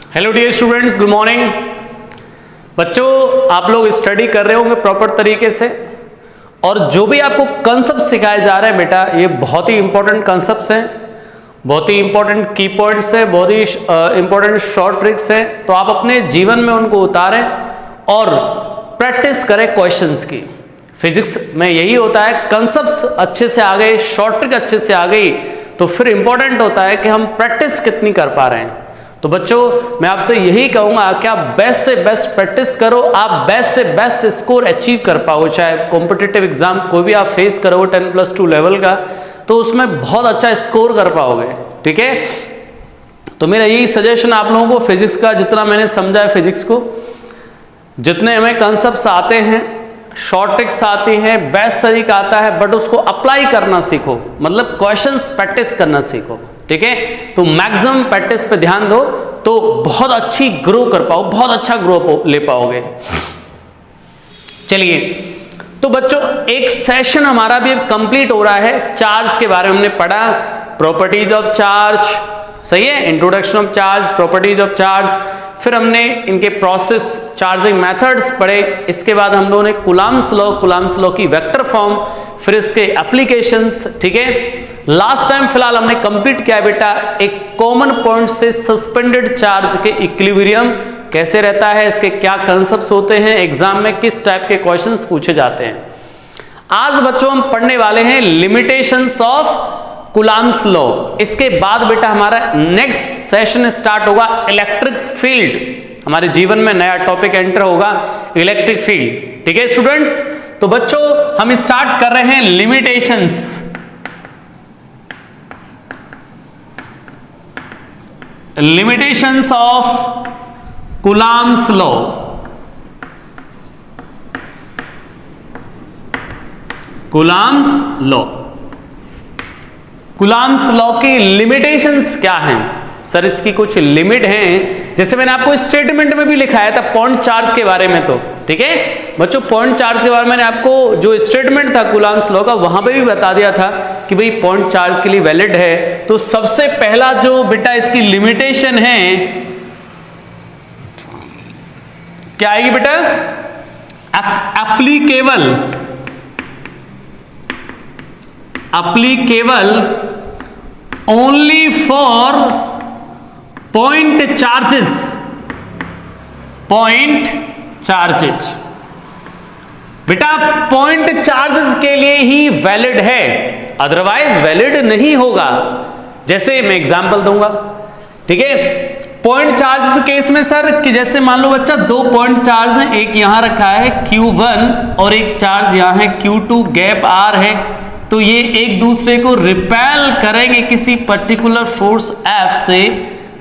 Hello dear students, good morning. बच्चों, आप लोग स्टडी कर रहे होंगे प्रॉपर तरीके से, और जो भी आपको कंसेप्ट सिखाए जा रहे हैं बेटा, ये बहुत ही इंपॉर्टेंट कंसेप्ट्स हैं, बहुत ही इंपॉर्टेंट की पॉइंट्स हैं, बहुत ही इंपॉर्टेंट शॉर्ट ट्रिक्स हैं। तो आप अपने जीवन में उनको उतारें और प्रैक्टिस करें क्वेश्चंस की। फिजिक्स में यही होता है, कंसेप्ट्स अच्छे से आ गए, शॉर्ट ट्रिक अच्छे से आ गई, तो फिर इंपॉर्टेंट होता है कि हम प्रैक्टिस कितनी कर पा रहे हैं। तो बच्चों, मैं आपसे यही कहूंगा कि आप बेस्ट से बेस्ट प्रैक्टिस करो, आप बेस्ट से बेस्ट स्कोर अचीव कर पाओ। चाहे कॉम्पिटिटिव एग्जाम कोई भी आप फेस करो 10+2 लेवल का, तो उसमें बहुत अच्छा स्कोर कर पाओगे। ठीक है, तो मेरा यही सजेशन आप लोगों को, फिजिक्स का जितना मैंने समझा है, फिजिक्स को जितने हमें कंसेप्ट्स आते हैं, शॉर्ट ट्रिक्स आती हैं, बेस्ट तरीका आता है, बट उसको अप्लाई करना सीखो, मतलब क्वेश्चंस प्रैक्टिस करना सीखो। ठीक है, तो मैक्सिमम प्रैक्टिस पे ध्यान दो, तो बहुत अच्छी ग्रो कर पाओ, बहुत अच्छा ग्रो ले पाओगे। चलिए, तो बच्चों एक सेशन हमारा भी कंप्लीट हो रहा है। चार्ज के बारे में हमने पढ़ा, प्रॉपर्टीज ऑफ चार्ज, सही है, introduction of charge, properties of charge, फिर हमने इनके प्रोसेस, चार्जिंग मेथड्स पढ़े। इसके बाद हम लोगों ने कूलम्ब्स लॉ की वेक्टर फॉर्म, फिर इसके एप्लीकेशंस। ठीक है, लास्ट टाइम फिलहाल हमने कंप्लीट किया बेटा एक कॉमन पॉइंट से सस्पेंडेड चार्ज के इक्विलिब्रियम कैसे रहता है, इसके क्या कंसेप्ट्स होते हैं, एग्जाम में किस टाइप के क्वेश्चंस पूछे जाते हैं। आज बच्चों हम पढ़ने वाले हैं लिमिटेशंस ऑफ कूलम्ब्स लॉ। इसके बाद बेटा हमारा नेक्स्ट सेशन स्टार्ट होगा इलेक्ट्रिक फील्ड। हमारे जीवन में नया टॉपिक एंटर होगा, इलेक्ट्रिक फील्ड। ठीक है स्टूडेंट्स, तो बच्चों हम स्टार्ट कर रहे हैं limitations. Limitations of Coulomb's law. Coulomb's law, Coulomb's law की लिमिटेशंस क्या हैं? सर इसकी कुछ लिमिट हैं, जैसे मैंने आपको स्टेटमेंट में भी लिखाया था पॉइंट चार्ज के बारे में। तो ठीक है बच्चों, पॉइंट चार्ज के बारे में मैंने आपको जो स्टेटमेंट था कूलम्ब्स लॉ का, वहां पे भी बता दिया था कि भाई पॉइंट चार्ज के लिए वैलिड है। तो सबसे पहला जो बेटा इसकी लिमिटेशन है, क्या आएगी बेटा? applicable only for point charges। बेटा पॉइंट चार्जेस के लिए ही वैलिड है, अदरवाइज वैलिड नहीं होगा। जैसे मैं एग्जांपल दूंगा, ठीक है, पॉइंट चार्जेस केस में सर कि जैसे मान लो बच्चा दो पॉइंट चार्ज हैं, एक यहां रखा है Q1 और एक चार्ज यहां है Q2, गैप R है, तो ये एक दूसरे को रिपेल करेंगे किसी पर्टिकुलर फोर्स F से।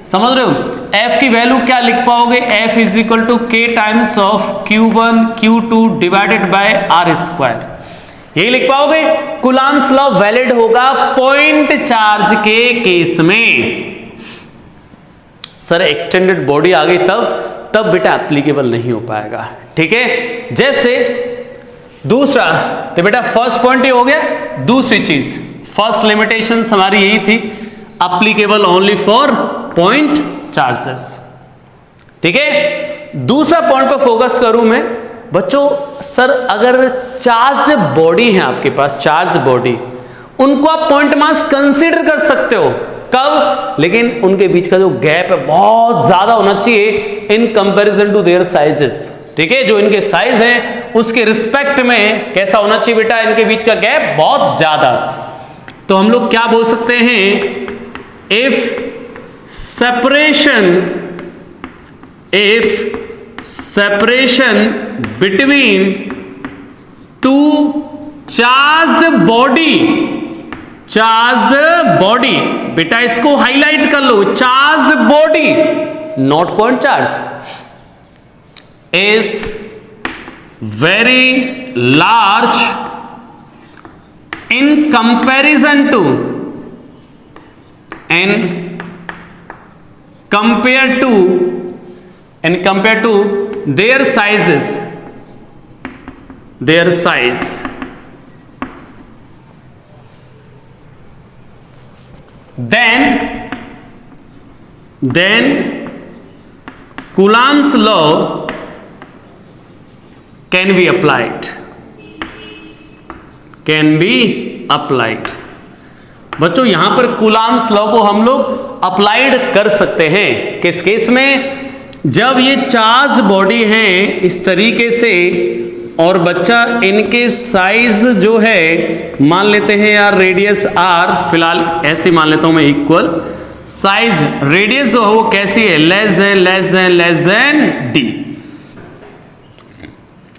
समझ रहे हो? F की वैल्यू क्या लिख पाओगे? F is equal to K times of Q1 Q2 divided by R²। यही लिख पाओगे। कूलम्ब्स लॉ वैलिड होगा पॉइंट चार्ज के केस में। सर एक्सटेंडेड बॉडी आ गई तब बेटा एप्लीकेबल नहीं हो पाएगा। ठीक है, जैसे दूसरा, तो बेटा फर्स्ट पॉइंट ये हो गया। दूसरी चीज, फर्स्ट लिमिटेशन हमारी यही थी, applicable only for point charges. ठीक है, दूसरा पॉइंट पर फोकस करूं मैं बच्चों। सर अगर चार्ज बॉडी है आपके पास, चार्ज बॉडी, उनको आप पॉइंट मास कंसीडर कर सकते हो। कब? लेकिन उनके बीच का जो गैप है बहुत ज्यादा होना चाहिए in comparison to their sizes. ठीक है, जो इनके साइज है उसके रिस्पेक्ट में कैसा होना चाहिए बेटा? इनके बीच का गैप बहुत ज्यादा। तो हम लोग क्या बोल सकते हैं? If separation between two charged body, बेटा इसको हाईलाइट कर लो, charged body not point charge, is very large in comparison to compared to their sizes, their size, then Coulomb's law can be applied, can be applied. बच्चों यहां पर Coulomb's law को हम लोग अप्लाइड कर सकते हैं किस केस में, जब ये चार्ज बॉडी है इस तरीके से और बच्चा इनके साइज जो है मान लेते हैं यार रेडियस आर, फिलहाल ऐसे मान लेता हूं मैं, इक्वल साइज रेडियस जो है वो कैसी है, less than D,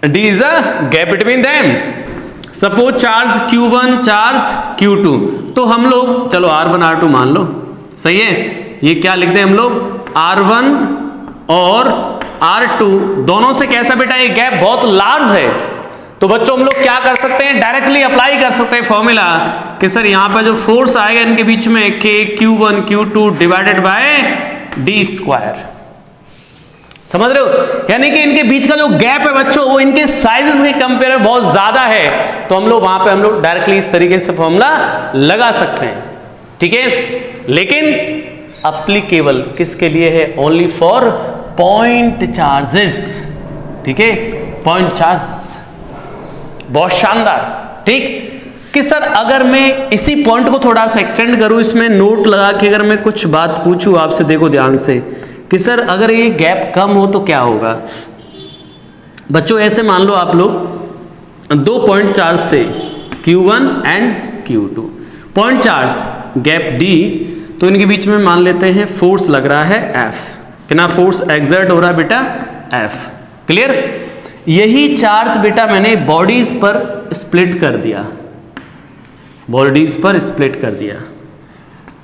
D is a gap between them. Suppose charge Q1 charge Q2, तो हम लोग चलो R1 R2 मान लो, सही है, ये क्या लिखते हैं हम लोग R1 और R2 दोनों से कैसा बेटा ये गैप बहुत लार्ज है, तो बच्चों हम लोग क्या कर सकते हैं, डायरेक्टली अप्लाई कर सकते हैं फॉर्मूला कि सर यहां पर जो फोर्स आएगा इनके बीच में K Q1 Q2 divided bye D square. समझ रहे हो, यानी कि इनके बीच का जो गैप है बच्चों वो इनके साइजेस के कंपेयर में बहुत ज्यादा है, तो हम लोग वहां पे हम लोग डायरेक्टली इस तरीके से फॉर्मूला लगा सकते हैं, ठीक है। लेकिन एप्लीकेबल किसके लिए है, ओनली फॉर पॉइंट चार्जेस, ठीक है, पॉइंट चार्जेस। बहुत शानदार, ठीक कि सर अगर मैं इसी पॉइंट को थोड़ा सा एक्सटेंड करूं, इसमें नोट लगा के अगर मैं कुछ बात पूछूं आपसे, देखो ध्यान से कि सर अगर ये गैप कम हो तो क्या होगा। बच्चों ऐसे मान लो आप लोग दो पॉइंट चार्ज से Q1 and Q2, point charge gap D, तो इनके बीच में मान लेते हैं फोर्स लग रहा है F, कितना फोर्स एक्सर्ट हो रहा है बेटा F, क्लियर। यही चार्ज बेटा मैंने बॉडीज पर स्प्लिट कर दिया, बॉडीज पर स्प्लिट कर दिया।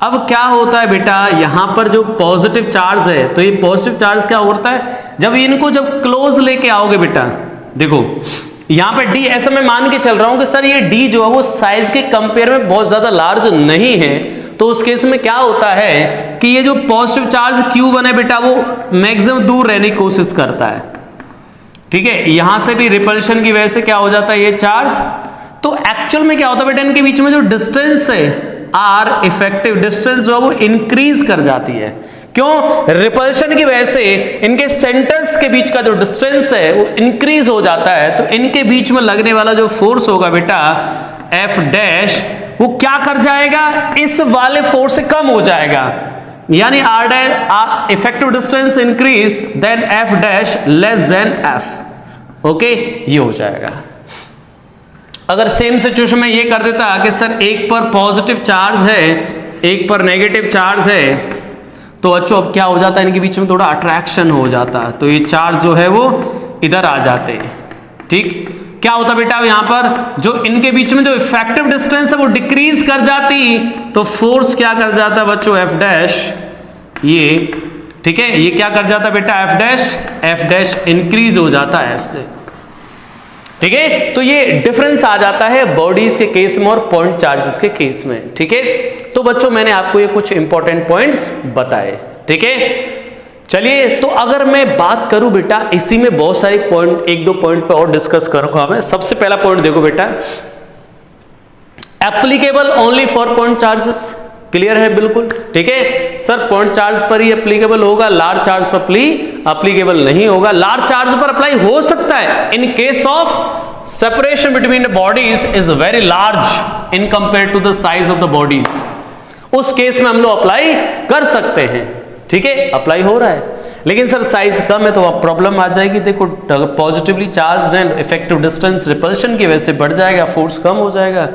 अब क्या होता है बेटा, यहां पर जो पॉजिटिव चार्ज है, तो ये पॉजिटिव चार्ज क्या होता है, जब इनको जब क्लोज लेके आओगे बेटा, देखो यहां पे D ऐसा मैं मान के चल रहा हूं कि सर ये D जो है वो साइज के कंपेयर में बहुत ज्यादा लार्ज नहीं है, तो उस केस में क्या होता है कि ये जो पॉजिटिव चार्ज Q1 है बेटा वो मैक्सिमम दूर रहने की कोशिश करता है, ठीक है। यहां से भी रिपल्शन की वजह से क्या हो जाता है ये चार्ज, तो एक्चुअल में क्या होता है बेटा इनके बीच में जो डिस्टेंस है आर, इफेक्टिव डिस्टेंस जो है वो इंक्रीज कर जाती है। क्यों, रिपल्शन की वजह से इनके सेंटर्स के बीच का जो डिस्टेंस है वो इंक्रीज हो जाता है, तो इनके बीच में लगने वाला जो फोर्स होगा बेटा F डैश, वो क्या कर जाएगा, इस वाले फोर्स से कम हो जाएगा, यानी R dash effective distance increase then F dash less than F, okay, ये हो जाएगा। अगर सेम सिचुएशन में ये कर देता कि सर एक पर पॉजिटिव चार्ज है एक पर नेगेटिव चार्ज है, तो बच्चों अब क्या हो जाता है, इनके बीच में थोड़ा अट्रैक्शन हो जाता है, तो ये चार्ज जो है वो इधर आ जाते हैं, ठीक। क्या होता बेटा यहां पर जो इनके बीच में जो इफेक्टिव डिस्टेंस है वो डिक्रीज कर जाती, तो फोर्स क्या कर जाता है बच्चों F डैश, ये ठीक है, ये क्या कर जाता बेटा F डैश इंक्रीज हो जाता है F से, ठीक है। तो ये डिफरेंस आ जाता है बॉडीज के केस में और पॉइंट चार्जेस के केस में, ठीक है। तो बच्चों मैंने आपको ये कुछ इंपॉर्टेंट पॉइंट्स बताए, ठीक है। चलिए तो अगर मैं बात करूं बेटा, इसी में बहुत सारे पॉइंट, एक दो पॉइंट पे और डिस्कस करूंगा मैं। सबसे पहला पॉइंट देखो बेटा, applicable only for point charges, clear है बिल्कुल, ठीक है। सर पॉइंट चार्ज पर ही एप्लीकेबल होगा, लार्ज चार्ज पर एप्लीकेबल नहीं होगा। लार्ज चार्ज पर अप्लाई हो सकता है in case of separation between the bodies is very large in compare to the size of the bodies, उस केस में हम लोग अप्लाई कर सकते हैं, ठीक है, अप्लाई हो रहा है। लेकिन सर साइज कम है तो प्रॉब्लम आ जाएगी, देखो positively charge and effective distance repulsion की वजह से बढ़ जाएगा, फोर्स कम हो जाएगा,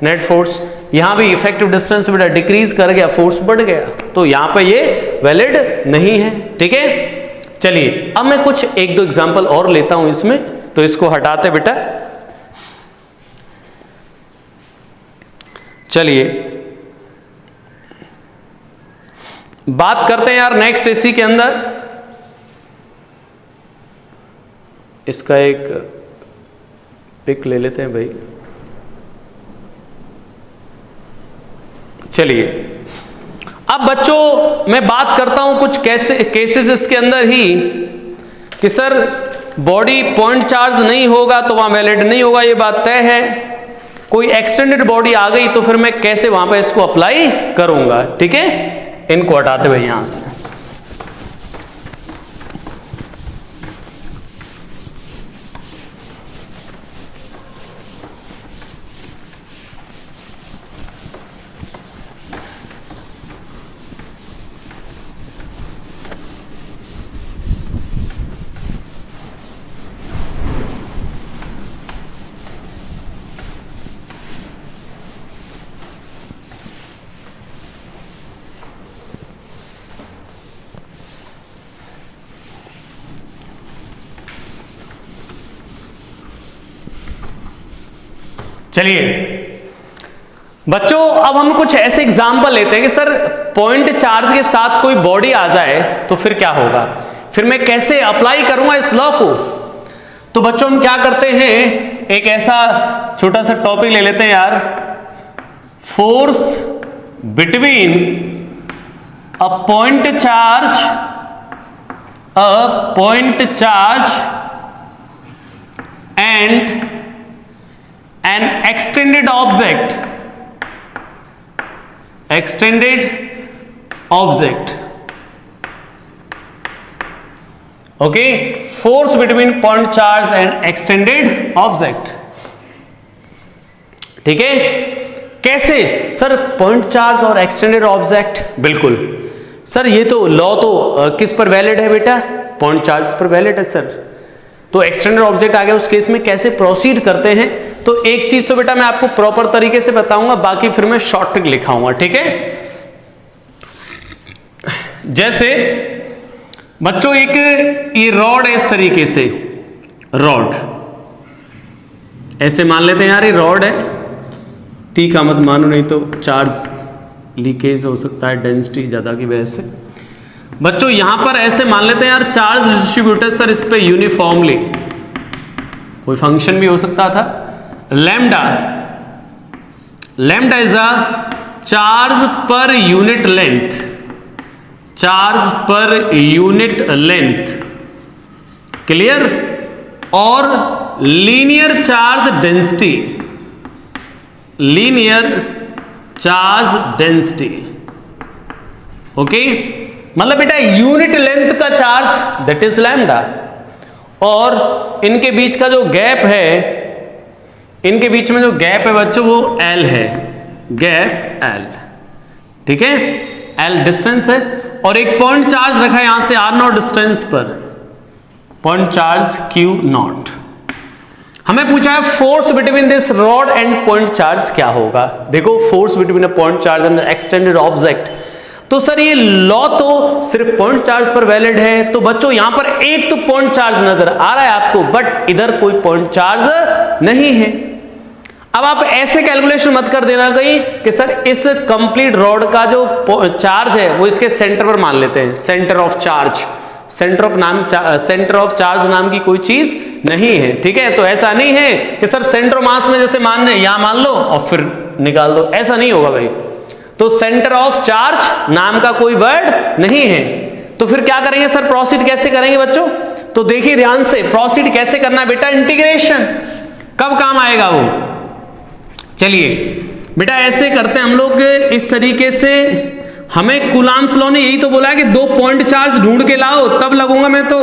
नेट फोर्स। यहां भी इफेक्टिव डिस्टेंस बेटा डिक्रीज कर गया, फोर्स बढ़ गया, तो यहां पे ये वैलिड नहीं है, ठीक है। चलिए अब मैं कुछ एक दो एग्जांपल और लेता हूं इसमें, तो इसको हटाते बेटा। चलिए बात करते हैं यार नेक्स्ट इसी के अंदर, इसका एक पिक ले लेते हैं भाई। चलिए अब बच्चों मैं बात करता हूं कुछ केसेस इसके अंदर ही कि सर बॉडी पॉइंट चार्ज नहीं होगा तो वहां वैलिड नहीं होगा, ये बात तय है। कोई एक्सटेंडेड बॉडी आ गई तो फिर मैं कैसे वहां पे इसको अप्लाई करूंगा, ठीक है। इनको हटाते हुए यहां से चलिए बच्चों, अब हम कुछ ऐसे एग्जाम्पल लेते हैं कि सर पॉइंट चार्ज के साथ कोई बॉडी आ जाए तो फिर क्या होगा, फिर मैं कैसे अप्लाई करूंगा इस लॉ को। तो बच्चों हम क्या करते हैं, एक ऐसा छोटा सा टॉपिक ले लेते हैं यार, force between a point charge and N extended object, okay, force between point charge and extended object. ठीक है, कैसे सर पॉइंट चार्ज और एक्सटेंडेड ऑब्जेक्ट, बिल्कुल सर ये तो लॉ तो किस पर वैलिड है बेटा, पॉइंट चार्ज पर वैलिड है सर। तो एक्सटेंडेड ऑब्जेक्ट आ गया, उस केस में कैसे प्रोसीड करते हैं, तो एक चीज तो बेटा मैं आपको प्रॉपर तरीके से बताऊंगा, बाकी फिर मैं शॉर्ट ट्रिक लिखाऊंगा। ठीक है, जैसे बच्चों एक ये रॉड है, इस तरीके से रॉड ऐसे मान लेते हैं यार, ये रॉड है, तीखा मत मानो नहीं तो चार्ज लीकेज हो सकता है डेंसिटी ज्यादा की वजह से। बच्चों यहां पर ऐसे मान लेते हैं यार, चार्ज डिस्ट्रीब्यूटेड सर इस पे यूनिफॉर्मली, कोई फंक्शन भी हो सकता था, lambda is a charge per unit length, clear, और लीनियर चार्ज डेंसिटी, ओके, मतलब बेटा यूनिट लेंथ का चार्ज दैट इज लैम्डा, और इनके बीच का जो गैप है, इनके बीच में जो गैप है बच्चों वो L है, गैप L, ठीक है, L डिस्टेंस है, और एक पॉइंट चार्ज रखा है यहां से R0 डिस्टेंस पर, पॉइंट चार्ज Q0। हमें पूछा है force between this rod and point charge क्या होगा। देखो force between a point charge and extended object, तो सर ये लॉ तो सिर्फ पॉइंट चार्ज पर वैलिड है, तो बच्चों यहां पर एक तो पॉइंट चार्ज नजर आ रहा है आपको, बट इधर कोई पॉइंट चार्ज नहीं है। अब आप ऐसे कैलकुलेशन मत कर देना कहीं कि सर इस कंप्लीट रॉड का जो चार्ज है वो इसके सेंटर पर मान लेते हैं, सेंटर ऑफ चार्ज नाम की कोई चीज नहीं है। ठीक है, तो ऐसा नहीं है कि सर सेंटर ऑफ मास में जैसे मान लें यहां मान लो और फिर निकाल दो, ऐसा नहीं होगा भाई। तो सेंटर ऑफ चार्ज नाम का कोई वर्ड नहीं है, तो फिर क्या करेंगे सर, प्रोसीड कैसे करेंगे बच्चों, तो देखिए ध्यान से, प्रोसीड कैसे करना बेटा, इंटीग्रेशन कब काम आएगा वो। चलिए बेटा ऐसे करते हैं हम लोग इस तरीके से, हमें कूलाम्स लॉ ने यही तो बोला है कि दो पॉइंट चार्ज ढूंढ के लाओ तब लगूंगा मैं, तो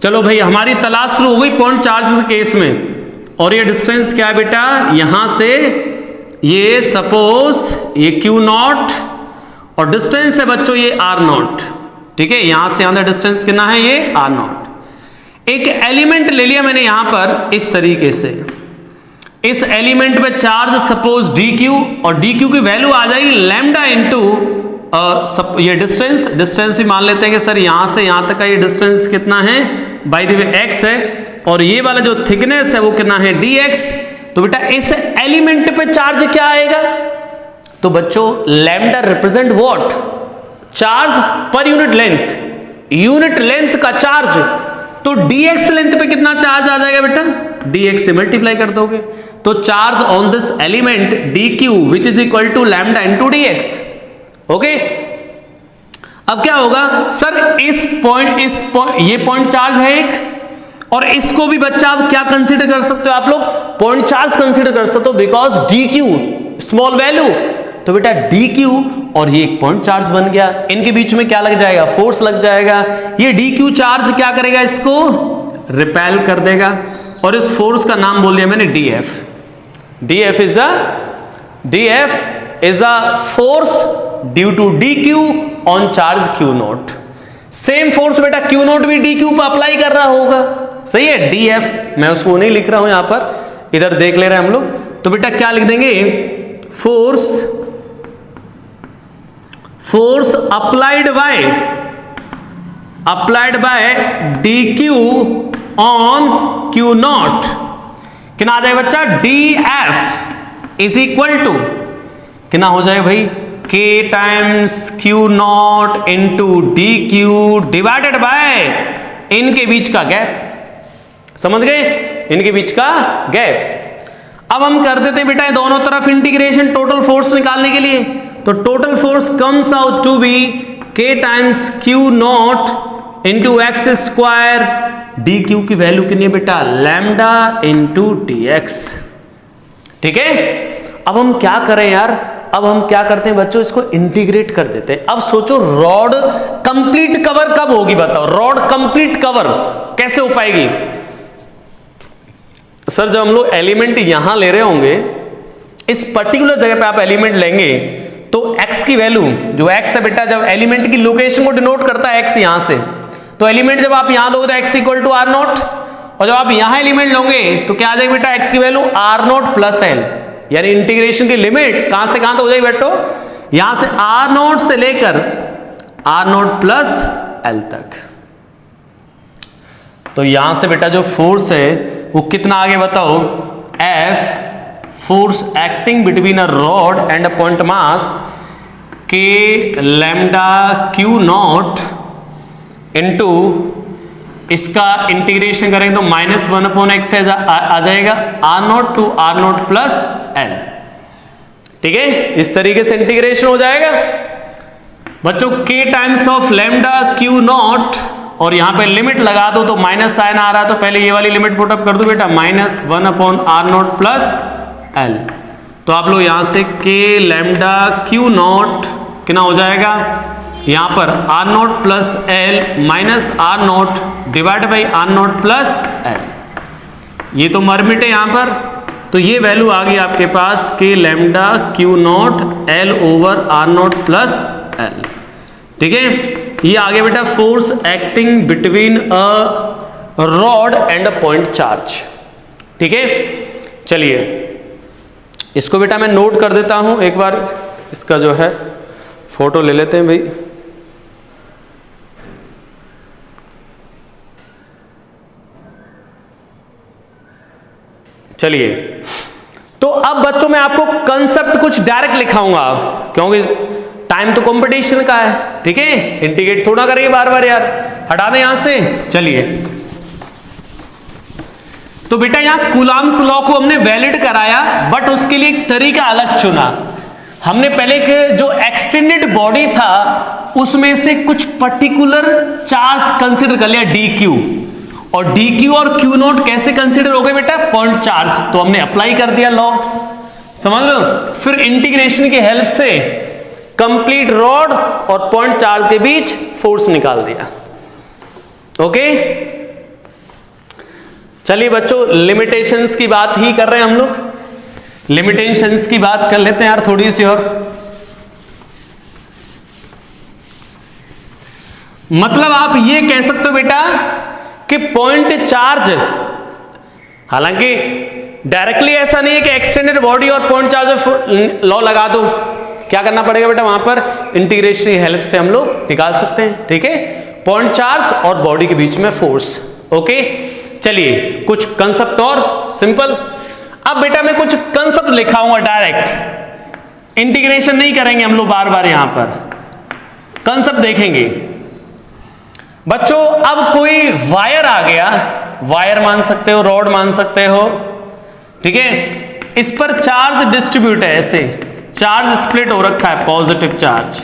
चलो भाई हमारी तलाश शुरू हो गई पॉइंट चार्ज के केस में, और ये डिस्टेंस क्या है बेटा, यहां से ये सपोज ये Q0 और डिस्टेंस है बच्चों ये R0, ठीक है, यहां से यहां डिस्टेंस कितना है ये R0। एक एलिमेंट ले लिया मैंने यहां पर इस तरीके से, इस एलिमेंट पे चार्ज सपोज dq, और dq की वैल्यू आ जाएगी लैम्डा इनटू ये डिस्टेंस भी मान लेते हैं कि सर यहां से यहां तक का ये डिस्टेंस कितना है, बाय द वे x है, और ये वाला जो थिकनेस है वो कितना है dx। तो बेटा इस एलिमेंट पे चार्ज क्या आएगा, तो बच्चों lambda represent what, charge per unit length का चार्ज, तो dx लेंथ पे कितना चार्ज आ जाएगा बेटा, dx से मल्टीप्लाई कर दोगे, तो charge on this element dq which is equal to lambda into dx। Okay, अब क्या होगा सर, इस पॉइंट ये पॉइंट चार्ज है एक, और इसको भी बच्चा आप क्या कंसीडर कर सकते हो, आप लोग पॉइंट चार्ज कंसीडर कर सकते हो, बिकॉज dq स्मॉल वैल्यू, तो बेटा dq और ये एक पॉइंट चार्ज बन गया, इनके बीच में क्या लग जाएगा, फोर्स लग जाएगा, ये dq चार्ज क्या करेगा, इसको रिपेल कर देगा, और इस फोर्स का नाम बोल दिया मैंने df। df is a force due to dq on charge Q0। Same force बेटा Q0 भी dq पर अप्लाई कर रहा होगा, सही है, df मैं उसको नहीं लिख रहा हूं यहां पर, इधर देख ले रहे हैं हम लोग, तो बेटा क्या लिख देंगे, force applied by dq on Q0 कितना आ जाएगा बच्चा, d f is equal to कितना हो जाएगा भाई, k times Q not into d q divided by इनके बीच का गैप। समझ गए, इनके बीच का गैप। अब हम कर देते हैं बेटा दोनों तरफ इंटीग्रेशन टोटल फोर्स निकालने के लिए। तो total force comes out to be K times Q not into X square, D Q की वैल्यू कितनी है बेटा, लैम्डा इंटू डी एक्स। ठीक है, अब हम क्या करें यार, अब हम क्या करते हैं बच्चों, इसको इंटीग्रेट कर देते हैं। अब सोचो रॉड कंप्लीट कवर कब होगी, बताओ रॉड कंप्लीट कवर कैसे हो पाएगी। सर जब हम लोग एलिमेंट यहां ले रहे होंगे, इस पर्टिकुलर जगह पे आप एलिमेंट लेंगे तो x की वैल्यू जो x है बेटा, जब एलिमेंट की लोकेशन को डिनोट करता है x यहां से, तो एलिमेंट जब आप यहां लोगे तो x equal to R not, और जब आप यहां एलिमेंट लोगे तो क्या आ जाएगा बेटा, x की value R not plus L, यानी इंटीग्रेशन की लिमिट कहां से कहां तक हो जाएगी बेटो, यहां से आर नॉट से लेकर आर नॉट प्लस एल तक। तो यहां से बेटा जो फोर्स है वो कितना आगे बताओ, F force acting between a rod and a point mass K lambda Q not into इसका इंटीग्रेशन करेंगे तो -1/x आ जाएगा R not to R not plus L. ठीक है, इस तरीके से इंटीग्रेशन हो जाएगा बच्चों। k times of lambda Q not, और यहां पे लिमिट लगा दो तो माइनस साइन आ रहा है, तो पहले ये वाली लिमिट पुट अप कर दो बेटा, -1/r0 प्लस एल। तो आप लोग यहां से k लैम्डा क्यू नॉट कितना हो जाएगा, यहां पर R not plus L minus R not divide by R not plus L, ये तो मरमिट है यहां पर, तो ये वैल्यू आ गई आपके पास K lambda Q not L over R not plus L. ठीक है, ये आ गया बेटा force acting between a rod and a point charge. ठीक है, चलिए इसको बेटा मैं नोट कर देता हूं, एक बार इसका जो है फोटो ले लेते हैं भाई। चलिए, तो अब बच्चों मैं आपको कंसेप्ट कुछ डायरेक्ट लिखाऊंगा क्योंकि टाइम तो कंपटीशन का है। ठीक है, इंटीग्रेट थोड़ा करेंगे बार बार यार, हटा दें यहां से। चलिए, तो बेटा यहां कूलॉम्स लॉ को हमने वैलिड कराया, बट उसके लिए एक तरीका अलग चुना। हमने पहले के जो एक्सटेंडेड बॉडी था उसमें से कुछ पर्टिकुलर चार्ज कंसीडर कर लिया डी क्यू, और डी क्यू और क्यू नॉट कैसे कंसीडर हो गए बेटा, पॉइंट चार्ज, तो हमने अप्लाई कर दिया लॉ, समझ लो। फिर इंटीग्रेशन की हेल्प से कंप्लीट रॉड और पॉइंट चार्ज के बीच फोर्स निकाल दिया। ओके, चलिए बच्चों लिमिटेशंस की बात ही कर रहे हैं हम लोग, लिमिटेशंस की बात कर लेते हैं यार थोड़ी सी और। मतलब आप ये कह सकते हो बेटा कि पॉइंट चार्ज, हालांकि डायरेक्टली ऐसा नहीं है कि एक्सटेंडेड बॉडी और पॉइंट चार्ज लॉ लगा दो, क्या करना पड़ेगा बेटा, वहां पर इंटीग्रेशन की हेल्प से हम लोग निकाल सकते हैं। ठीक है, पॉइंट चार्ज और बॉडी के बीच में फोर्स। ओके, चलिए कुछ कंसेप्ट और सिंपल। अब बेटा मैं कुछ कंसेप्ट लिखाऊंगा डायरेक्ट, इंटीग्रेशन नहीं करेंगे हम लोग बार बार, यहां पर कंसेप्ट देखेंगे बच्चों। अब कोई वायर आ गया, वायर मान सकते हो, रॉड मान सकते हो, ठीक है, इस पर चार्ज डिस्ट्रीब्यूट है, ऐसे चार्ज स्प्लिट हो रखा है, positive charge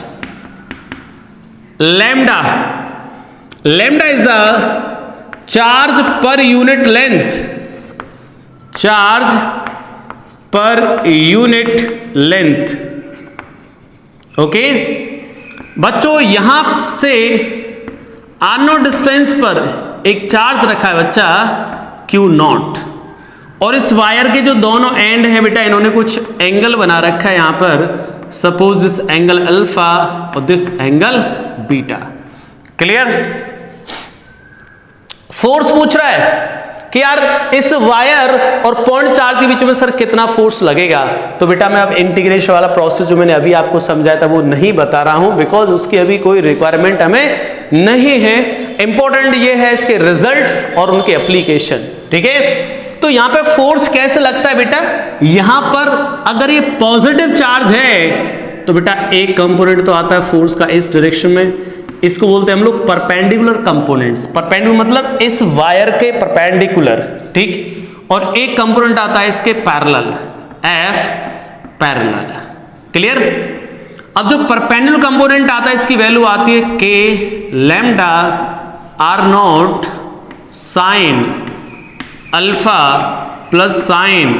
lambda, lambda is a charge per unit length, charge per unit length. Okay बच्चों, यहां से आर नॉट डिस्टेंस पर एक चार्ज रखा है बच्चा क्यू नॉट, और इस वायर के जो दोनों एंड है बेटा इन्होंने कुछ एंगल बना रखा है यहां पर, सपोज दिस एंगल अल्फा और this angle beta. Clear? Force पूछ रहा है कि यार इस वायर और पॉइंट चार्ज के बीच में सर कितना फोर्स लगेगा, तो बेटा मैं अब इंटीग्रेशन वाला प्रोसेस जो मैंने अभी आपको समझाया था वो नहीं बता रहा हूं, बिकॉज उसकी अभी कोई रिक्वायरमेंट हमें नहीं है। इंपॉर्टेंट ये है इसके रिजल्ट्स और उनके एप्लीकेशन। ठीक है, तो यहां पे फोर्स कैसे लगता है बेटा, यहां पर अगर ये पॉजिटिव चार्ज है तो बेटा एक कंपोनेंट तो आता है फोर्स का इस डायरेक्शन में, इसको बोलते हैं हम लोग परपेंडिकुलर कंपोनेंट्स। परपेंडिकुलर मतलब इस वायर के परपेंडिकुलर, ठीक, और एक कंपोनेंट आता है इसके पैरेलल, एफ पैरेलल। क्लियर? अब जो परपेंडिकुलर कंपोनेंट आता है इसकी वैल्यू आती है K lambda R not sine alpha plus sine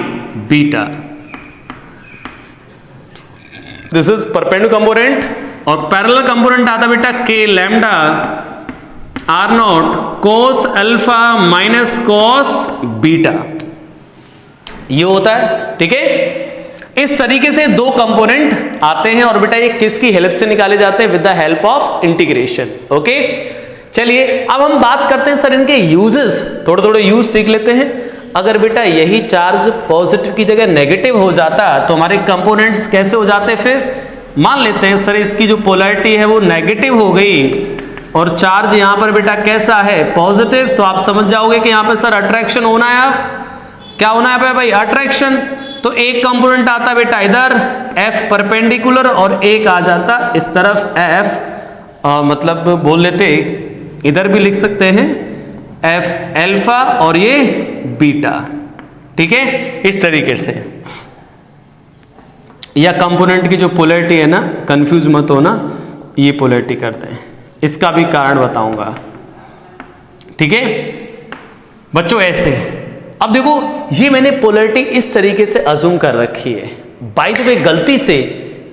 beta. This is perpendicular component, और पैरेलल कंपोनेंट आता बेटा K lambda R not cos alpha minus cos beta, ये होता है। ठीक है, इस तरीके से दो कंपोनेंट आते हैं और बेटा ये किसकी हेल्प से निकाले जाते हैं, with the help of integration. Okay, चलिए अब हम बात करते हैं सर इनके यूजेस, थोड़े थोड़े यूज सीख लेते हैं। अगर बेटा यही चार्ज पॉजिटिव की जगह नेगेटिव हो जाता तो हमारे कंपोनेंट्स कैसे हो जाते, फिर मान लेते हैं सर इसकी जो पोलैरिटी है वो नेगेटिव हो गई और चार्ज यहां पर बेटा कैसा है, पॉजिटिव, तो आप समझ जाओगे कि यहां पर सर अट्रैक्शन होना है। आप क्या होना है भाई, अट्रैक्शन। तो एक कंपोनेंट आता बेटा इधर एफ परपेंडिकुलर और एक आ जाता इस तरफ एफ, मतलब बोल लेते इधर भी लिख सकते हैं एफ एल्फा और ये बीटा। ठीक है, इस तरीके से, या कंपोनेंट की जो पोलैरिटी है ना, कंफ्यूज मत होना, ये पोलैरिटी करते हैं, इसका भी कारण बताऊंगा। ठीक है बच्चों, ऐसे अब देखो ये मैंने पोलैरिटी इस तरीके से अज्यूम कर रखी है, बाय द वे गलती से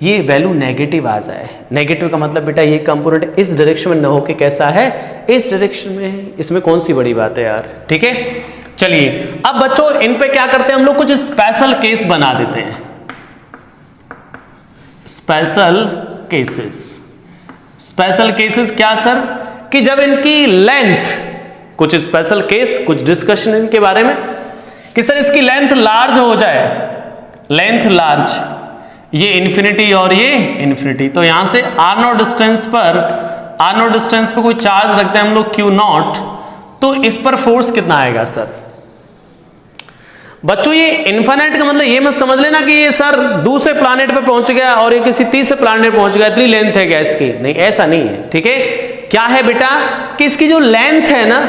ये वैल्यू नेगेटिव आ जाए। नेगेटिव का मतलब बेटा ये कंपोनेंट इस डायरेक्शन में न होके कैसा है, इस डायरेक्शन में है, इसमें कौन सी बड़ी बात है यार। ठीक है, चलिए अब बच्चों इन पे क्या करते हैं हम लोग, कुछ स्पेशल केस बना देते हैं। स्पेशल केसेस, स्पेशल केसेस क्या सर, कि जब इनकी लेंथ, कुछ स्पेशल केस, कुछ डिस्कशन इनके बारे में, कि सर इसकी लेंथ लार्ज हो जाए, लेंथ लार्ज, ये इन्फिनिटी और ये इन्फिनिटी, तो यहां से आर नॉट डिस्टेंस पर कोई चार्ज रखते हैं हम लोग क्यू नॉट, तो इस पर फोर्स कितना आएगा सर। बच्चों ये इनफाइनाइट का मतलब ये मत समझ लेना कि ये सर दूसरे प्लैनेट पे पहुंच गया और ये किसी तीसरे प्लैनेट पे पहुंच गया, इतनी लेंथ है गैस की, नहीं ऐसा नहीं है। ठीक है, क्या है बेटा कि इसकी जो लेंथ है ना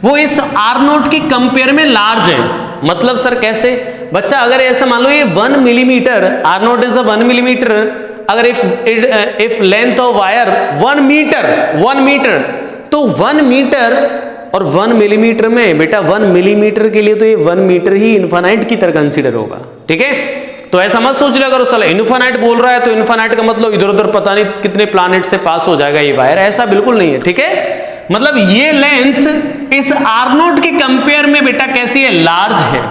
वो इस आर नोट की कंपेयर में लार्ज है। मतलब सर कैसे बच्चा, अगर ऐसा मान लो ये 1 millimetre, R naught is 1 millimetre, अगर if length of wire 1 metre, तो 1 मीटर और 1 मिलीमीटर में बेटा 1 मिलीमीटर के लिए तो ये 1 मीटर ही इनफाइनाइट की तरह कंसीडर होगा। ठीक है, तो ऐसा मत सोच ले अगर उस इनफाइनाइट बोल रहा है तो इनफाइनाइट का मतलब इधर उधर पता नहीं कितने प्लैनेट से पास हो जाएगा ये वायर, ऐसा बिल्कुल नहीं है। ठीक है, मतलब ये लेंथ इस आर नोट के कंपेयर में बेटा कैसी है, लार्ज है।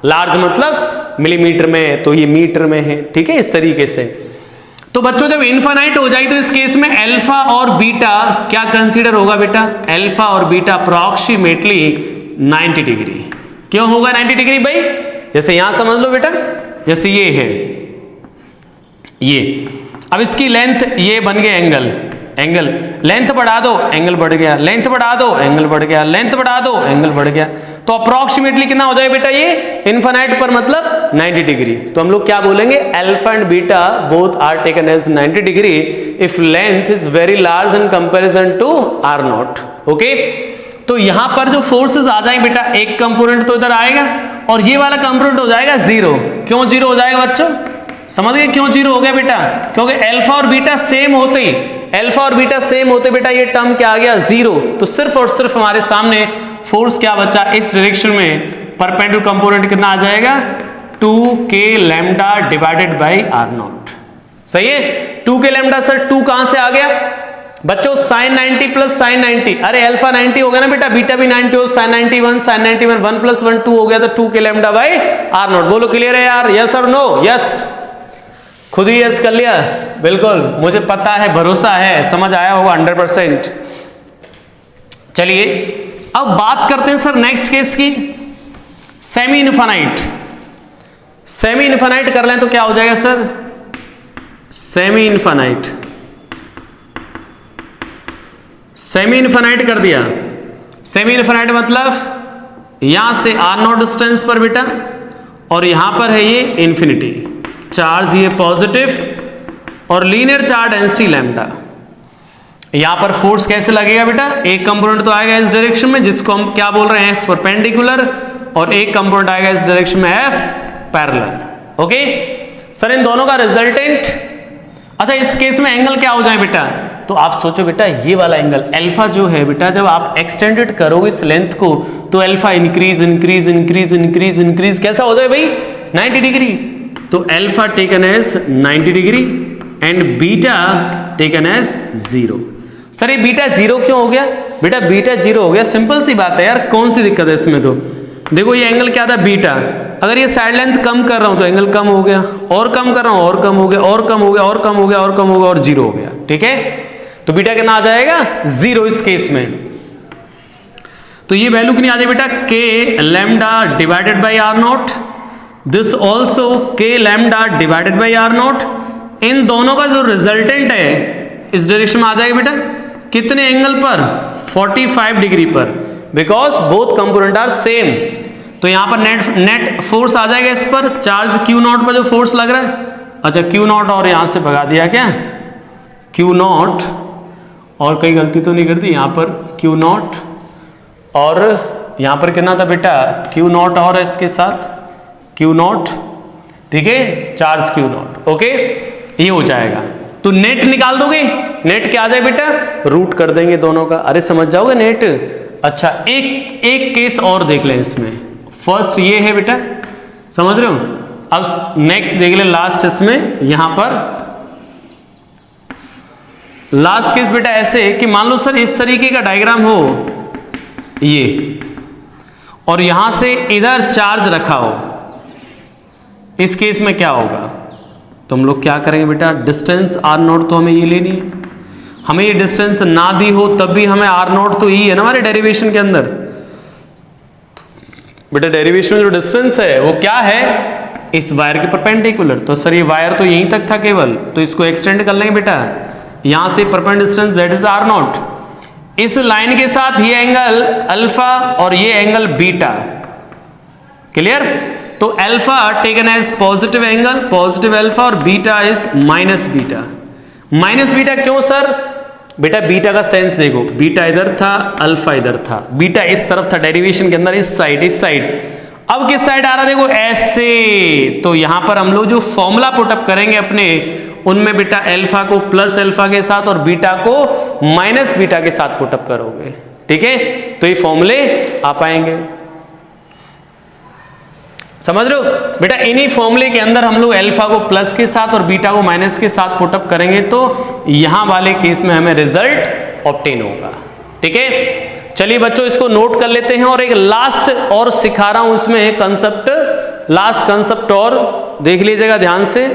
लार्ज मतलब मिलीमीटर में, तो ये मीटर में है। ठीक है, इस तरीके से। तो बच्चों जब इनफाइनाइट हो जाए तो इस केस में अल्फा और बीटा क्या कंसीडर होगा बेटा, अल्फा और बीटा अप्रॉक्सीमेटली 90 डिग्री। क्यों होगा 90 डिग्री भाई, जैसे यहां समझ लो बेटा, जैसे ये है ये, अब इसकी लेंथ ये बन गया एंगल, लेंथ बढ़ा दो एंगल बढ़ गया, लेंथ बढ़ा दो एंगल बढ़ गया, लेंथ बढ़ा दो एंगल बढ़ गया, तो अप्रॉक्सीमेटली कितना हो जाएगा बेटा ये इनफाइनाइट पर मतलब 90 डिग्री। तो हम लोग क्या बोलेंगे, alpha and beta both are taken as 90 degree if length is very large in comparison to R not. Okay, तो यहां पर जो फोर्सेस आ जाएंगे बेटा, एक कंपोनेंट तो इधर आएगा और ये वाला कंपोनेंट हो जाएगा जीरो। क्यों जीरो हो जाएगा बच्चों, समझ गए क्यों जीरो हो गया बेटा, क्योंकि अल्फा और बीटा सेम होते ही, अल्फा और बीटा सेम होते बेटा ये टर्म क्या आ गया, जीरो। तो सिर्फ और सिर्फ हमारे सामने फोर्स क्या बचा, इस डायरेक्शन में परपेंडिकुलर कंपोनेंट कितना आ जाएगा, 2k lambda divided by R not. सही है, 2k लैम्डा सर 2 कहां से आ गया बच्चों, sin 90 प्लस sin 90, अरे अल्फा 90 हो गया ना बेटा, बीटा भी 90 हो, sin 91 sin 91 1 प्लस 1 2 हो गया, तो 2k lambda by R not. बोलो क्लियर है यार, यस और नो, यस, खुद ही यस कर लिया, बिल्कुल मुझे पता है, भरोसा है, समझ आया होगा 100%। चलिए अब बात करते हैं सर नेक्स्ट केस की, सेमी इनफाइनाइट। सेमी इनफाइनाइट कर लें तो क्या हो जाएगा sir, semi infinite, semi infinite कर दिया। सेमी इनफाइनाइट मतलब यहां से आर नॉट डिस्टेंस पर बेटा, और यहां पर है ये इंफिनिटी चार्ज, ये पॉजिटिव और लीनियर चार्ज डेंसिटी लैम्डा। यहां पर फोर्स कैसे लगेगा बेटा, एक कंपोनेंट तो आएगा इस डायरेक्शन में जिसको हम क्या बोल रहे हैं एफ परपेंडिकुलर, और एक कंपोनेंट आएगा इस डायरेक्शन में एफ पैरेलल। ओके सर, इन दोनों का रिजल्टेंट, अच्छा इस केस में एंगल क्या हो जाए बेटा, तो आप सोचो बेटा ये वाला एंगल अल्फा जो है बेटा, जब आप एक्सटेंडेड करोगे इस लेंथ को तो alpha increase increase increase increase increase कैसा हो जाए भाई 90 डिग्री। तो alpha taken as 90 degree and beta taken as 0। Sir ये बीटा 0 क्यों हो गया बेटा, बीटा 0 हो गया, सिंपल सी बात है यार, कौन सी दिक्कत है इसमें। तो देखो ये एंगल क्या था बीटा, अगर ये साइड लेंथ कम कर रहा हूं तो एंगल कम हो गया, और कम कर रहा हूं और कम हो गया, और कम हो गया, और कम हो गया, और कम हो गया, और 0 हो गया। ठीक है, तो बीटा कितना आ जाएगा 0 इस केस में। तो ये वैल्यू कितनी आ जाए बेटा, K lambda divided by R naught, this also K lambda divided by R naught. इन दोनों का जो रिजल्टेंट है इस डायरेक्शन में आ जाएगा बेटा कितने एंगल पर, 45 डिग्री पर, because both component are same. तो यहां पर नेट फोर्स आ जाएगा इस पर, चार्ज Q नॉट पर जो फोर्स लग रहा है, अच्छा Q नॉट और यहां से भगा दिया क्या, Q नॉट, और कहीं गलती तो नहीं कर दी, यहां पर Q नॉट, और यहां पर कितना था बेटा Q नॉट, और इसके साथ Q नॉट, ठीक है, चार्ज Q नॉट। ओके, ये हो जाएगा। तो नेट निकाल दोगे, नेट क्या आ जाए बेटा, रूट कर देंगे दोनों का, अरे समझ जाओगे नेट। अच्छा एक केस और देख लें इसमें, फर्स्ट ये है बेटा, समझ रहे हो, अब नेक्स्ट देख ले लास्ट, इसमें यहां पर लास्ट केस बेटा ऐसे कि मान लो सर इस तरीके का डायग्राम हो ये, और यहां से इधर चार्ज रखा हो, इस केस में क्या होगा, तो हम लोग क्या करेंगे बेटा, डिस्टेंस आर नॉट तो हमें ये लेनी है, हमें ये डिस्टेंस ना दी हो तब भी हमें आर नॉट तो ये है ना हमारे डेरिवेशन के अंदर। बेटा डेरिवेशन में जो डिस्टेंस है वो क्या है, इस वायर के परपेंडिकुलर। तो सर ये वायर तो यहीं तक था केवल, तो इसको एक्सटेंड कर लेंगे बेटा, यहां से perpendicular distance that is or not, इस लाइन के साथ ये एंगल अल्फा और ये एंगल बीटा, क्लियर। तो alpha taken as positive angle, positive alpha, और beta is minus beta. Minus beta क्यों सर, बेटा बीटा का सेंस देखो, बीटा इधर था, अल्फा इधर था, बीटा इस तरफ था डेरिवेशन के अंदर, इस साइड, इस साइड। अब किस साइड आ रहा देखो ऐसे, तो यहां पर हम लोग जो फॉर्मूला पुटअप करेंगे अपने, उनमें बेटा अल्फा को प्लस अल्फा के साथ और बीटा को माइनस बीटा के साथ पुटअप करोगे, ठीक है, तो ये फॉर्मूले आ पाएंगे, समझ रहे हो बेटा। इन्हीं फॉर्मूले के अंदर हम लोग अल्फा को प्लस के साथ और बीटा को माइनस के साथ पुटअप करेंगे, तो यहां वाले केस में हमें रिजल्ट ऑब्टेन होगा, ठीक है। चलिए बच्चों इसको नोट कर लेते हैं, और एक लास्ट और सिखा रहा हूं इसमें कंसेप्ट, लास्ट कंसेप्ट और देख लीजिएगा ध्यान से।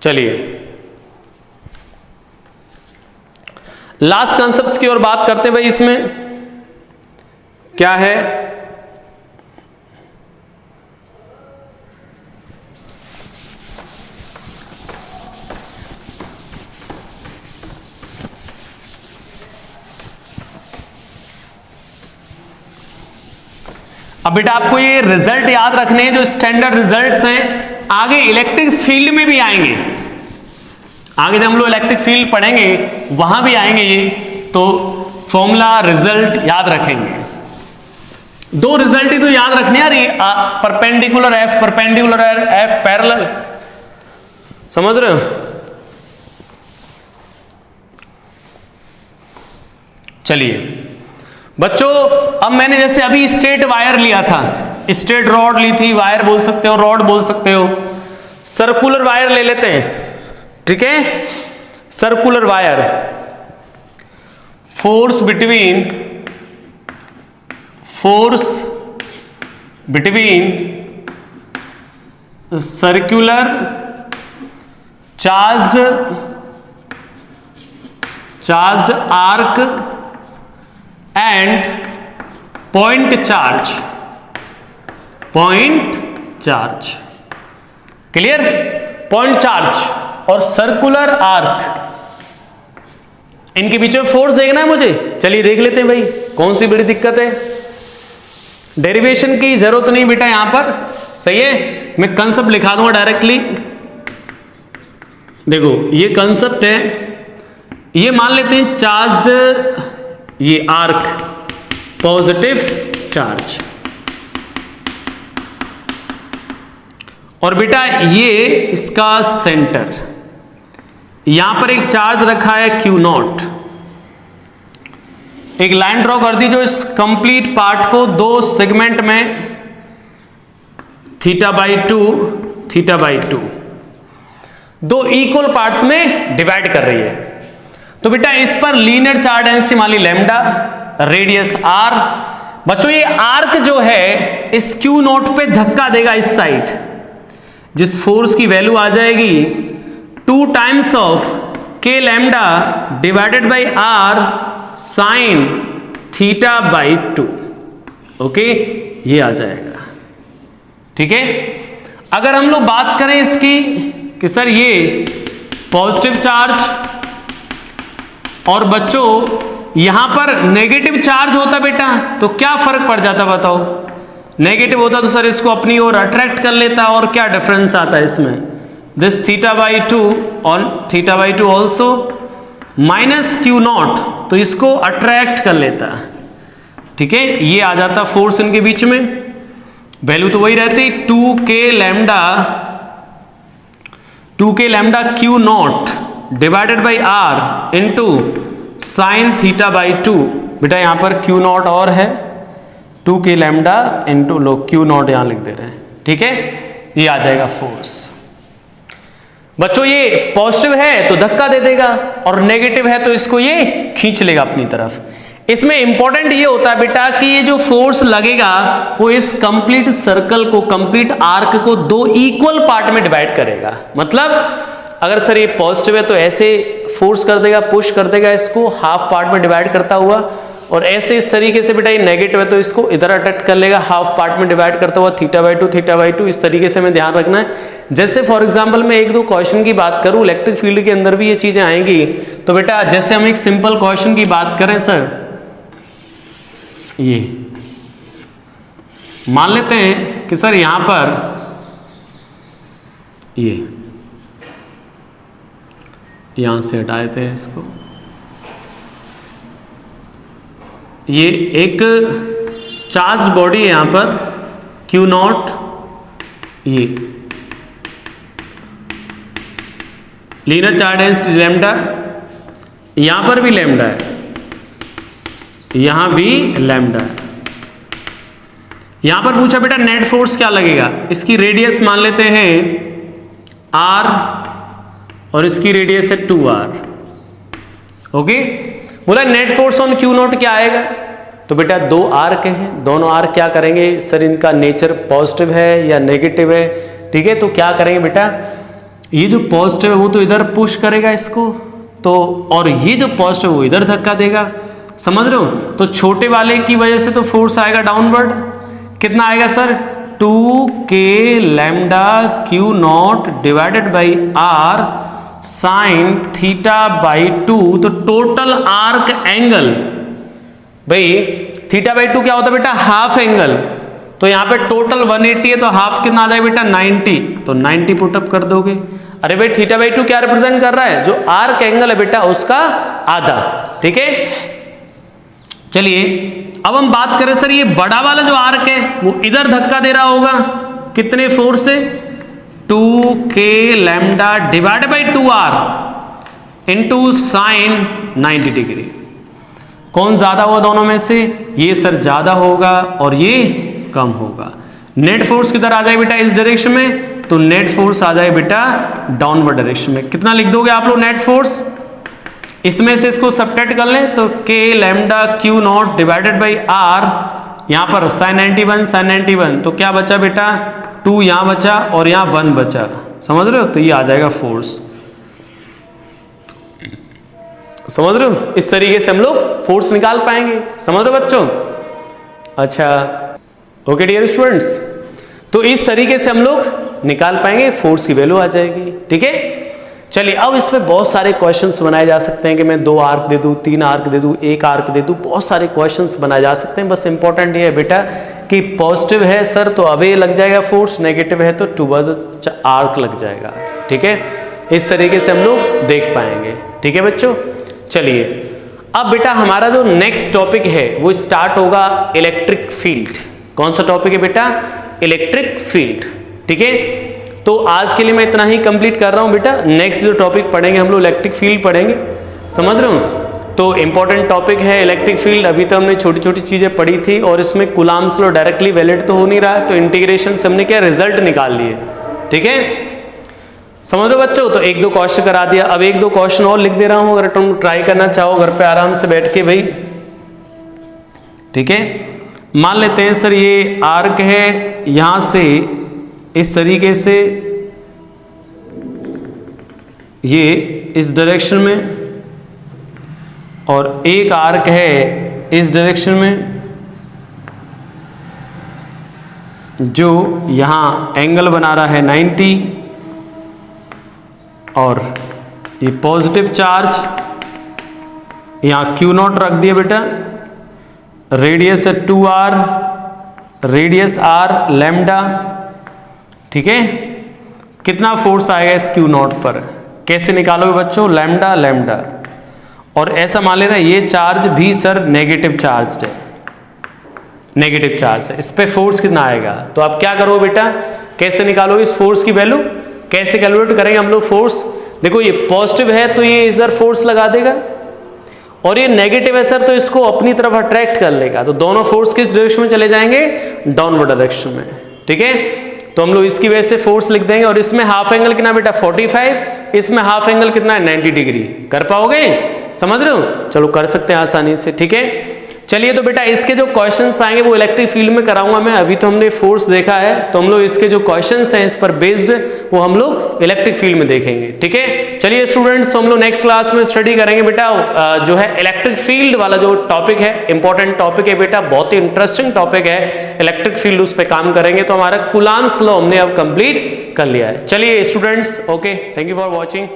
चलिए लास्ट कंसेप्ट की ओर बात करते हैं भाई, इसमें क्या है, अब बेटा आपको ये रिजल्ट याद रखने हैं, जो स्टैंडर्ड रिजल्ट्स हैं, आगे इलेक्ट्रिक फील्ड में भी आएंगे, आगे जब हम लोग इलेक्ट्रिक फील्ड पढ़ेंगे वहां भी आएंगे ये, तो फॉर्मूला रिजल्ट याद रखेंगे। दो रिजल्ट ही तो याद रखने यार, ये perpendicular F perpendicular F parallel, समझ रहे हो। चलिए बच्चों, अब मैंने जैसे अभी स्ट्रेट वायर लिया था, स्ट्रेट रॉड ली थी, वायर बोल सकते हो, रॉड बोल सकते हो, सर्कुलर वायर ले लेते हैं, ठीक है, circular wire, force between circular charged arc and point charge, clear. Point charge और सर्कुलर आर्क, इनके बीच में फोर्स देखना है मुझे। चलिए देख लेते हैं भाई, कौन सी बड़ी दिक्कत है। डेरिवेशन की जरूरत नहीं बेटा यहां पर, सही है। मैं कंसेप्ट लिखा दूंगा डायरेक्टली। देखो ये कंसेप्ट है, ये मान लेते हैं चार्ज्ड ये आर्क, पॉजिटिव चार्ज, और बेटा ये इसका सेंटर, यहां पर एक चार्ज रखा है Q0। एक लाइन ड्रॉ कर दी जो इस कंप्लीट पार्ट को दो सेगमेंट में θ/2 θ/2 दो इक्वल पार्ट्स में डिवाइड कर रही है। तो बेटा इस पर लीनियर चार्ज डेंसिटी मान ली लैम्डा, रेडियस r। बच्चों ये आर्क जो है इस Q0 पे धक्का देगा इस साइड, जिस फोर्स की वैल्यू आ जाएगी 2 times of k lambda divided by r sine θ/2। Okay, ये आ जाएगा, ठीक है। अगर हम लोग बात करें इसकी कि सर ये पॉजिटिव चार्ज और बच्चों यहां पर नेगेटिव चार्ज होता बेटा, तो क्या फर्क पड़ जाता बताओ। नेगेटिव होता तो सर इसको अपनी ओर अट्रैक्ट कर लेता, और क्या डिफरेंस आता है इसमें, दिस θ/2 और θ/2 ऑल्सो माइनस Q0, तो इसको अट्रैक्ट कर लेता, ठीक है। ये आ जाता फोर्स इनके बीच में, वैल्यू तो वही रहती 2k lambda Q0 divided by r into sine θ/2। बेटा यहां पर Q0 और है, 2k लैम्डा इंटू लोग Q0 यहां लिख दे रहे हैं, ठीक है। ये आ जाएगा फोर्स। बच्चों ये पॉजिटिव है तो धक्का दे देगा, और नेगेटिव है तो इसको ये खींच लेगा अपनी तरफ। इसमें इंपॉर्टेंट ये होता है बेटा कि ये जो फोर्स लगेगा वो इस कंप्लीट सर्कल को, कंप्लीट आर्क को दो इक्वल पार्ट में डिवाइड करेगा। मतलब अगर सर ये पॉजिटिव है तो ऐसे फोर्स कर देगा, पुश कर देगा इसको हाफ पार्ट में डिवाइड करता हुआ, और ऐसे इस तरीके से बेटा ये नेगेटिव है तो इसको इधर अटैक कर लेगा हाफ पार्ट में डिवाइड करता हुआ θ/2 इस तरीके से हमें ध्यान रखना है। जैसे फॉर एग्जांपल मैं एक दो क्वेश्चन की बात करूं, इलेक्ट्रिक फील्ड के अंदर भी ये चीजें आएंगी। तो बेटा जैसे हम एक सिंपल क्वेश्चन की बात करें सर, ये मान लेते हैं कि सर यहां पर ये यहां से हटाए थे इसको, ये एक चार्ज बॉडी है यहां पर Q0, ये लीनियर चार्ज डेंसिटी लैम्डा, यहां पर भी लैम्डा है, यहां भी लैम्डा है। यहां पर पूछा बेटा नेट फोर्स क्या लगेगा, इसकी रेडियस मान लेते हैं r और इसकी रेडियस है 2r। ओके, बोला नेट फोर्स ऑन Q0 क्या आएगा। तो बेटा दो आर्क हैं, दोनों आर्क क्या करेंगे सर, इनका नेचर पॉजिटिव है या नेगेटिव है, ठीक है। तो क्या करेंगे बेटा, ये जो पॉजिटिव है वो तो इधर पुश करेगा इसको, तो और ये जो पॉजिटिव है वो इधर धक्का देगा, समझ रहे हो। तो छोटे वाले की वजह से तो फोर्स आएगा डाउनवर्ड, कितना आएगा sir 2k lambda Q0 divided by r sine θ/2। तो टोटल आर्क एंगल, भाई θ/2 क्या होता है बेटा, हाफ एंगल। तो यहां पे टोटल 180 है तो हाफ कितना आ जाएगा बेटा 90, तो 90 पुटअप कर दोगे। अरे भाई θ/2 क्या रिप्रेजेंट कर रहा है, जो आर्क एंगल है बेटा उसका आधा, ठीक है। चलिए अब हम बात करें सर, ये बड़ा वाला जो आर्क है वो इधर धक्का दे रहा होगा, कितने फोर्स से 2k lambda divide by 2r into sine 90 degree. कौन ज्यादा हुआ दोनों में से, ये सर ज्यादा होगा और ये कम होगा। नेट फोर्स किधर आ जाए बेटा इस डायरेक्शन में, तो नेट फोर्स आ जाए बेटा डाउनवर्ड डायरेक्शन में। कितना लिख दोगे आप लोग नेट फोर्स, इसमें से इसको सबट्रैक्ट कर लें तो k lambda Q0 divided by r, यहां पर sin 91 तो क्या बचा बेटा 2 यहां बचा और यहां 1 बचा, समझ रहे हो। तो ये आ जाएगा फोर्स, समझ रहे हो। इस तरीके से हम लोग फोर्स निकाल पाएंगे, समझ रहे हो बच्चों। अच्छा ओके डियर स्टूडेंट्स, तो इस तरीके से हम लोग निकाल पाएंगे, फोर्स की वैल्यू आ जाएगी। ठीक है, चलिए अब इसमें बहुत सारे क्वेश्चंस बनाए जा सकते हैं कि मैं 2 आर्क दे दूं, 3 आर्क दे दूं, 1 आर्क दे दूं, बहुत सारे क्वेश्चंस बनाए जा सकते हैं। बस इंपॉर्टेंट ये है बेटा कि पॉजिटिव है सर तो अवे लग जाएगा फोर्स, नेगेटिव है तो टुवर्ड्स आर्क लग जाएगा। ठीक है, इस तरीके से हम लोग देख पाएंगे। ठीक है बच्चों, चलिए अब बेटा हमारा जो नेक्स्ट टॉपिक है वो स्टार्ट होगा इलेक्ट्रिक फील्ड। कौन सा टॉपिक है बेटा? Electric field. ठीक है, तो आज के लिए मैं इतना ही कंप्लीट कर रहा हूं बेटा। नेक्स्ट जो टॉपिक पढ़ेंगे हम लोग इलेक्ट्रिक फील्ड पढ़ेंगे, समझ रहे हो? तो इंपॉर्टेंट टॉपिक है इलेक्ट्रिक फील्ड। अभी तो हमने छोटी छोटी चीजें पढ़ी थी और इसमें कूलम्ब्स लॉ डायरेक्टली वैलिड तो हो नहीं रहा, तो इंटीग्रेशन से हमने क्या रिजल्ट निकाल लिए। ठीक है, समझ लो बच्चों। तो 1-2 क्वेश्चन करा दिया, अब 1-2 क्वेश्चन और लिख दे रहा हूं, अगर तुम ट्राई करना चाहो घर पे आराम से बैठ के भाई। ठीक है, मान लेते हैं सर ये आर्क है, यहां से इस तरीके से ये इस डायरेक्शन में, और एक आर्क है इस डायरेक्शन में जो यहां एंगल बना रहा है 90, और ये पॉजिटिव चार्ज यहां Q0 रख दिया बेटा, रेडियस है 2r, रेडियस r लैम्डा। ठीक है, कितना फोर्स आएगा इस Q0 पर, कैसे निकालोगे बच्चों? लैम्डा लैम्डा, और ऐसा मान लेना ये चार्ज भी सर नेगेटिव चार्ज है, नेगेटिव चार्ज है, इस पे फोर्स कितना आएगा? तो आप क्या करोगे बेटा, कैसे निकालोगे इस फोर्स की वैल्यू, कैसे कैलकुलेट करेंगे हम लोग फोर्स? देखो ये पॉजिटिव है तो ये इधर फोर्स लगा देगा, और ये नेगेटिव है सर तो इसको अपनी तरफ अट्रैक्ट कर लेगा, तो दोनों फोर्स किस डायरेक्शन में चले जाएंगे? डाउनवर्ड डायरेक्शन में। ठीक है, तो हम लोग इसकी वजह से फोर्स लिख देंगे, और इसमें हाफ एंगल कितना बेटा? 45, इसमें हाफ एंगल कितना है? 90 डिग्री। कर पाओगे? समझ रहे हो? चलो कर सकते हैं आसानी से। ठीक है, चलिए तो बेटा इसके जो क्वेश्चंस आएंगे वो इलेक्ट्रिक फील्ड में कराऊंगा मैं। अभी तो हमने फोर्स देखा है, तो हम लोग इसके जो क्वेश्चंस हैं इस पर बेस्ड वो हम लोग इलेक्ट्रिक फील्ड में देखेंगे। ठीक है, चलिए स्टूडेंट्स, तो हम लोग नेक्स्ट क्लास में स्टडी करेंगे बेटा जो है इलेक्ट्रिक फील्ड वाला जो टॉपिक है, इंपॉर्टेंट टॉपिक है बेटा, बहुत ही इंटरेस्टिंग टॉपिक है इलेक्ट्रिक फील्ड, उस पर काम करेंगे। तो हमारा कूलम्ब्स लॉ हमने अब कंप्लीट कर लिया है। चलिए students, okay, thank you for watching.